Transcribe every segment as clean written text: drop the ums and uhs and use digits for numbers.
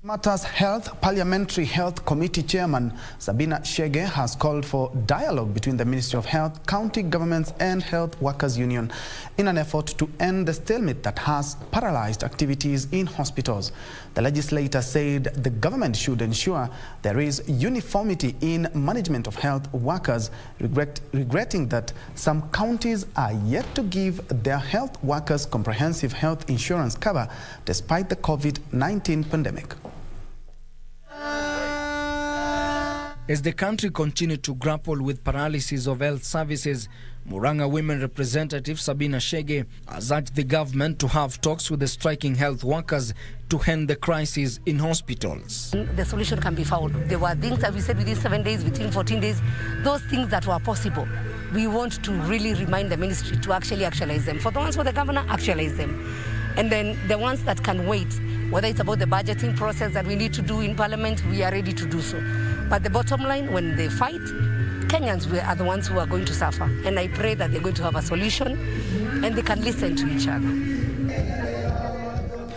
Matters Health Parliamentary Health Committee Chairman Sabina Chege has called for dialogue between the Ministry of Health, county governments and Health Workers Union in an effort to end the stalemate that has paralyzed activities in hospitals. The legislator said the government should ensure there is uniformity in management of health workers, regretting that some counties are yet to give their health workers comprehensive health insurance cover despite the COVID-19 pandemic. As the country continued to grapple with paralysis of health services, Murang'a Women Representative Sabina Chege has urged the government to have talks with the striking health workers to end the crisis in hospitals. The solution can be found. There were things that we said within 7 days, within 14 days, those things that were possible. We want to really remind the ministry to actually actualize them. For the ones for the governor, actualize them. And then the ones that can wait, whether it's about the budgeting process that we need to do in Parliament, we are ready to do so. But the bottom line, when they fight, Kenyans are the ones who are going to suffer. And I pray that they're going to have a solution and they can listen to each other.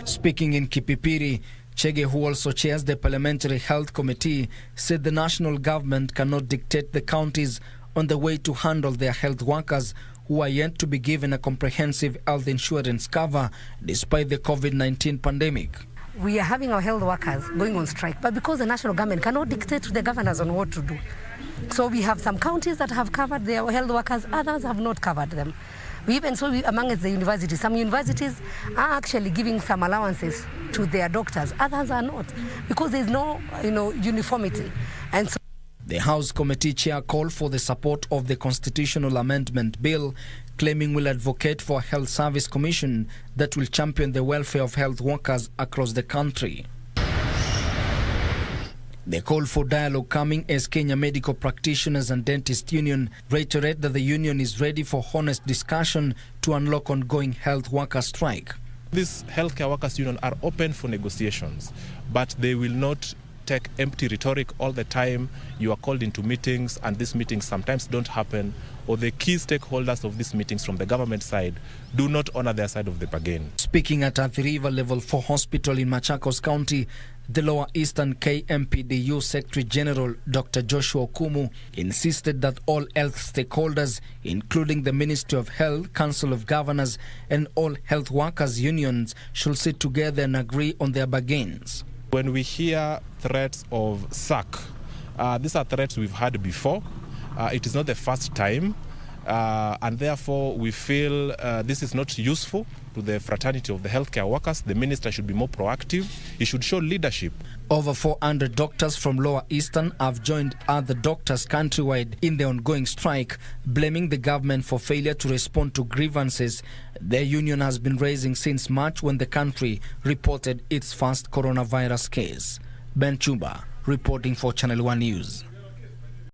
Speaking in Kipipiri, Chege, who also chairs the Parliamentary Health Committee, said the national government cannot dictate the counties on the way to handle their health workers who are yet to be given a comprehensive health insurance cover despite the COVID-19 pandemic. We are having our health workers going on strike, but because the national government cannot dictate to the governors on what to do. So we have some counties that have covered their health workers, others have not covered them. We even saw amongst the universities, some universities are actually giving some allowances to their doctors, others are not, because there's no uniformity. And so the House Committee Chair called for the support of the Constitutional Amendment Bill, claiming will advocate for a Health Service Commission that will champion the welfare of health workers across the country. The call for dialogue coming as Kenya Medical Practitioners and Dentists Union reiterate that the union is ready for honest discussion to unlock ongoing health worker strike. These healthcare workers union are open for negotiations, but they will not take empty rhetoric all the time. You are called into meetings and these meetings sometimes don't happen, or the key stakeholders of these meetings from the government side do not honor their side of the bargain. Speaking at Athi River Level 4 Hospital in Machakos County, the Lower Eastern KMPDU Secretary General Dr. Joshua Okumu insisted that all health stakeholders, including the Ministry of Health, Council of Governors and all health workers unions, should sit together and agree on their bargains. When we hear threats of sack, these are threats we've had before. It is not the first time, and therefore we feel this is not useful to the fraternity of the healthcare workers. The minister should be more proactive. He should show leadership. Over 400 doctors from Lower Eastern have joined other doctors countrywide in the ongoing strike, blaming the government for failure to respond to grievances their union has been raising since March, when the country reported its first coronavirus case. Ben Chuba, reporting for Channel 1 News.